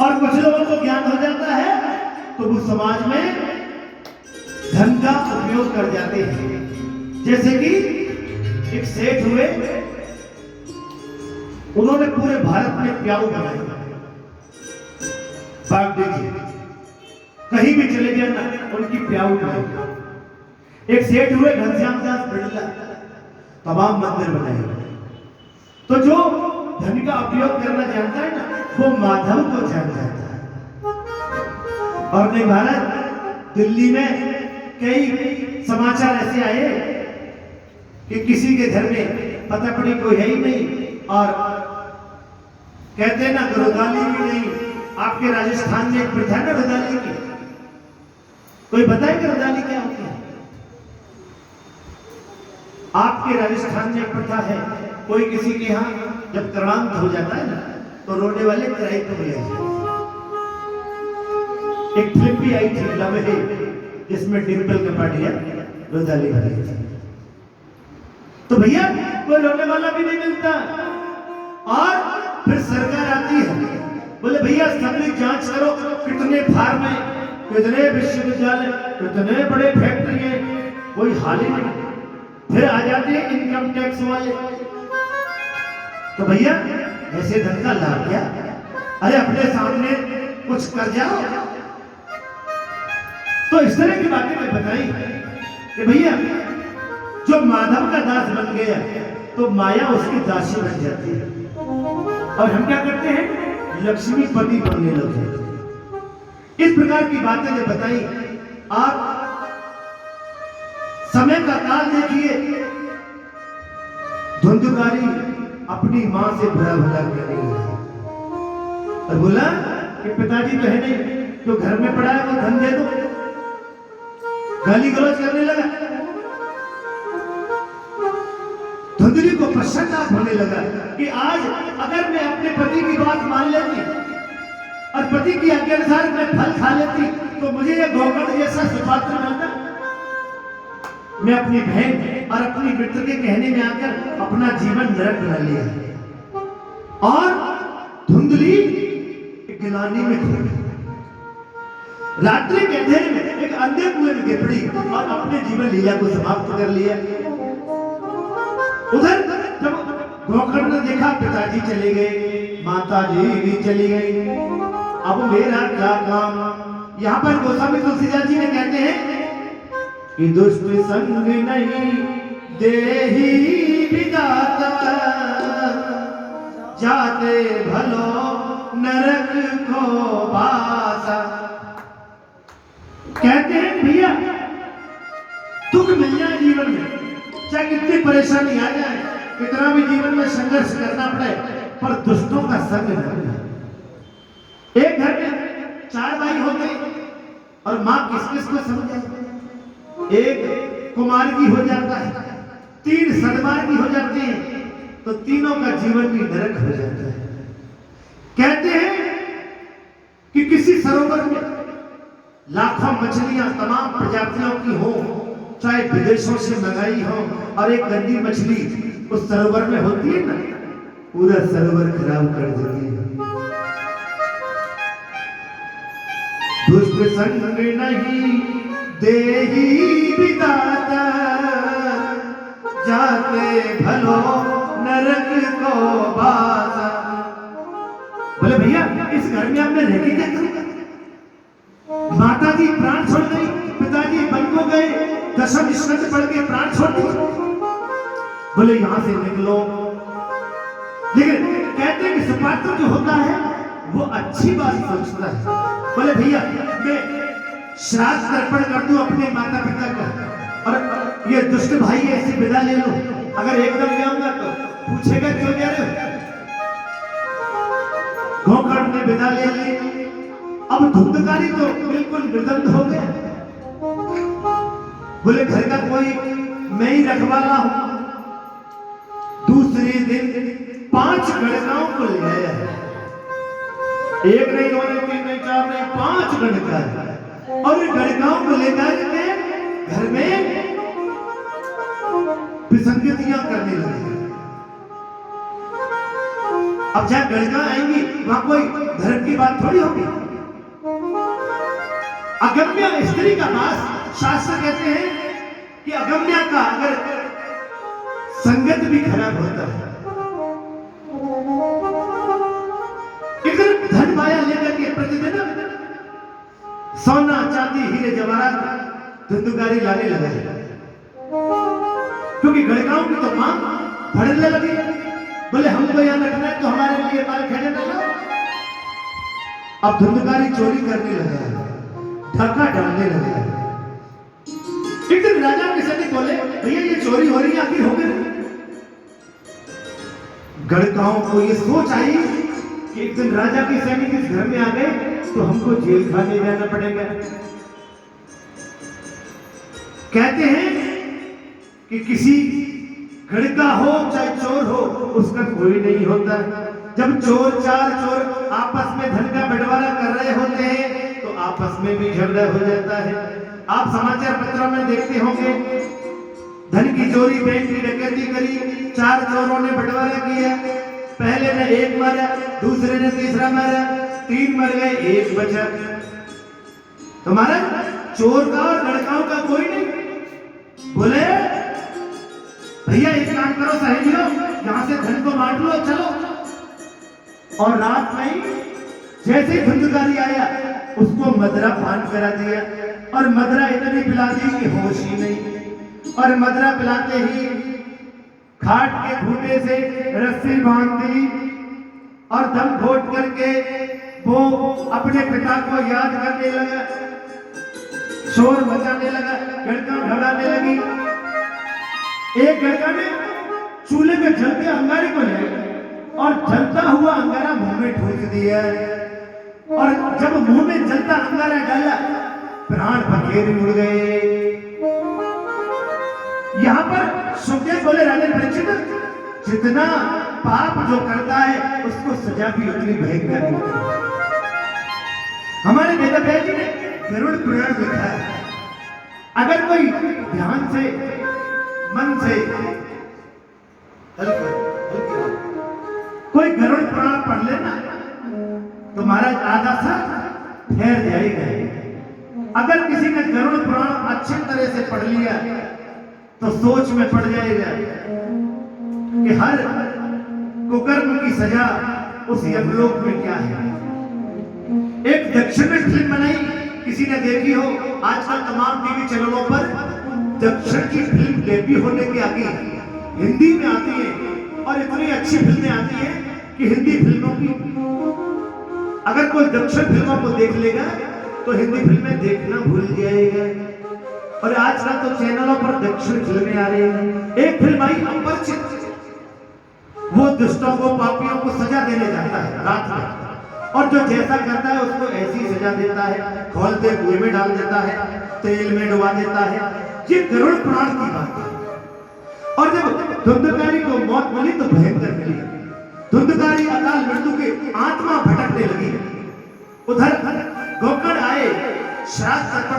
और कुछ लोगों को ज्ञान हो जाता है तो वो समाज में धन का उपयोग कर जाते हैं। जैसे कि एक सेठ हुए, उन्होंने पूरे भारत में प्याऊ बनाए। बात देखिए, कहीं भी चले गए ना उनकी प्याऊ बनाई। एक सेठ हुए घनश्याम दास बिड़ला, तमाम मंदिर बनाए। तो जो धन का उपयोग करना जानता है ना, वो माधव को जान जाता है। और नहीं महाराज, दिल्ली में कई समाचार ऐसे आए कि किसी के घर में पता पड़ी कोई है ही नहीं, और कहते ना रुदाली भी नहीं। आपके राजस्थान में एक प्रथा है रुदाली की, कोई बताएगा रुदाली क्या होती है? आपके राजस्थान में एक प्रथा है, कोई किसी के यहाँ जब कर्णांत हो जाता है ना तो रोने वाले किराए पर ले जाते। एक फिल्म भी आई थी लम्हे, जिसमें डिम्पल कपाड़िया रुदाली भरी थी। तो भैया कोई रोने वाला भी नहीं मिलता। और फिर सरकार आती है, बोले भैया सबकी जांच करो, कितने फार्म है, कितने विश्वविद्यालय, कितने बड़े फैक्ट्री है, कोई हाल ही नहीं। फिर आ जाते हैं इनकम टैक्स वाले, तो भैया ऐसे धन का लाभ क्या? अरे अपने सामने कुछ कर जाओ। तो इस तरह की बातें मैं बताई कि भैया जो माधव का दास बन गया तो माया उसकी दासी बन जाती है, और हम क्या करते हैं, लक्ष्मीपति बनने लगे। इस प्रकार की बातें जब बताई, आप समय का काल देखिए, धुंधकारी अपनी मां से बुरा भला करेगी और बोला कि पिताजी तो है नहीं, तो घर में पड़ा है वो धन दे दो। गाली गलौज करने लगा। धुंधली को पश्चाताप होने लगा कि आज अगर मैं अपने पति की बात मान लेती और पति की आज्ञा अनुसार मैं फल खा लेती तो मुझे ये गौकर्ण जैसा सुपात्र मिलता। मैं अपनी बहन और अपनी मित्र के कहने में आकर अपना जीवन नरक बना लिया, और धुंधली गिलानी में खो गई। रात्रि के अंधेरे में एक अंधे कुएं में गिर पड़ी और अपने जीवन लीला को समाप्त कर लिया। उधर जब गौकर्ण ने देखा पिताजी चले गए, माता जी भी चली गई, अब मेरा क्या काम। यहाँ पर गोस्वामी तुलसीदास जी ने कहते हैं कि दुष्ट संग नहीं देही विदाता, जाते भलो नरक को बासा। कहते हैं भैया दुख मिल जाए जीवन में, चाहे कितनी परेशानी आ जाए, कितना भी जीवन में संघर्ष करना पड़े, पर दुष्टों का संग न करना। एक घर में 4 भाई होते और मां किस किस को समझे। एक कुमारगी हो जाता है, 3 सदमार्गी हो जाते हैं, तो तीनों का जीवन भी नरक हो जाता है। कहते हैं कि किसी सरोवर में लाखों मछलियां तमाम प्रजातियों की हो, चाहे विदेशों से मंगाई हो, और एक गंदी मछली उस सरोवर में होती है ना, पूरा सरोवर खराब कर देती है। दुष्ट संग नहीं देही विदाता, जाते भलो नरक को बासा। बोले भैया इस घर में हमने रह के क्या करेंगे? माता जी प्राण छोड़ गई, पिताजी वन को गए, 10 स्कंद पढ़ के प्राण छोड़ दिए। बोले यहां से निकलो। लेकिन कहते हैं कि सुपात्र जो होता है वो अच्छी बात सोचता है। बोले भैया मैं श्राद्ध तर्पण कर दूं अपने माता पिता का, और ये दुष्ट भाई ऐसी विदा ले लो, अगर एकदम जाऊंगा तो पूछेगा क्यों जा रहे हो। गौकर्ण ने विदा ले ली। अब धुंधकारी तो बिल्कुल निर्दंध हो गया। बोले घर का कोई मैं ही रखवाला हूं। दूसरे दिन 5 गणकाओं को ले आया। एक नहीं, 2 नहीं, 3 नहीं, 4 नहीं, 5 गणका, और गणकाओं को लेकर के घर में विसंगतियां करने लगे। अब जहां गणिका आएंगी वहां कोई धर्म की बात थोड़ी होगी। अगम्य स्त्री का वास, शास्त्र कहते हैं कि अगम्य का अगर संगत भी खराब होता है। इधर धन माया लेकर के प्रतिदिन सोना चांदी हीरे जवाहरात धुंधुकारी लाने लगा है, क्योंकि गणिकाओं की तो मांग बढ़ने लगी। बोले हमको यहां रखना है तो हमारे लिए माल खरीदने लगा। अब धुंधुकारी चोरी करने लगा है, ढाका डालने लगा है। एक दिन राजा के सैनिक बोले भैया ये चोरी हो रही है, आखिर हो गई। गणिकाओं को ये सोच आई कि एक दिन राजा के सैनिक इस घर में आ गए तो हमको जेल खाने जाना पड़ेगा। कहते हैं कि किसी गणिका हो चाहे चोर हो उसका कोई नहीं होता। जब चार चोर आपस में धन का बंटवारा कर रहे होते हैं तो आपस में भी झगड़ा हो जाता है। आप समाचार पत्रों में देखते होंगे धन की चोरी, बैंक की डकैती करी, 4 चोरों ने बंटवारा किया। पहले ने 1 मारा, दूसरे ने तीसरा मारा, 3 मर गए, 1 बचा। तुम्हारा चोर का और लड़काओं का कोई नहीं। बोले भैया एक काम करो सहेलियों, यहां से धन को बांट लो, चलो। और रात में जैसे ही धुंधुकारी आया उसको मदरा पान करा दिया, और मदरा इतनी पिला दी कि होश ही नहीं। और मदरा पिलाते ही खाट के खूंटे से रस्सी बांध दी और दम घोट करके वो अपने पिता को याद करने लगा, शोर मचाने लगा, गणिका घबराने लगी। एक गणिका ने चूल्हे में जलते अंगारे को लिया और जलता हुआ अंगारा मुंह में ठूस दिया। और जब मुंह में जलता अंगारा डाला प्राण पखेरु उड़ गए। यहां पर सुखदेव बोले राजा परीक्षित, जितना पाप जो करता है उसको सजा भी उतनी भयंकर होती है। हमारे वेद व्यास जी ने गरुड़ पुराण लिखा है। अगर कोई ध्यान से मन से कोई गरुड़ पुराण पढ़ लेना तो महाराज आधा सा ठहर जाएगा। अगर किसी ने गरुड़ पुराण अच्छी तरह से पढ़ लिया तो सोच में पड़ जाएगा कि हर कुकर्म की सजा उस यमलोक में क्या है। एक दक्षिण में फिल्म बनाई, किसी ने देखी हो? आजकल तमाम टीवी चैनलों पर दक्षिण की फिल्म डेब्यू होने के आगे हिंदी में आती है, और इतनी अच्छी फिल्में आती है कि हिंदी फिल्मों की अगर कोई दक्षिण फिल्मों को देख लेगा तो हिंदी फिल्में देखना भूल जाएगा। और आजकल तो चैनलों पर दक्षिण फिल्में आ रही हैं। एक फिल्म आई अपरिचित, वो दुष्टों को, पापियों को सजा देने जाता है रात में, और जो जैसा करता है उसको ऐसी सजा देता है, खोलते कुएं में डाल देता है, तेल में डुबा देता है। ये गरुड़ पुराण की बात है। और जब धुंधुकारी को मौत मिली तो भयंकर मिली। धुंधुकारी अकाल मृत्यु की आत्मा भटकने लगी। उधर गोकर्ण आए, श्राद्ध तर्पण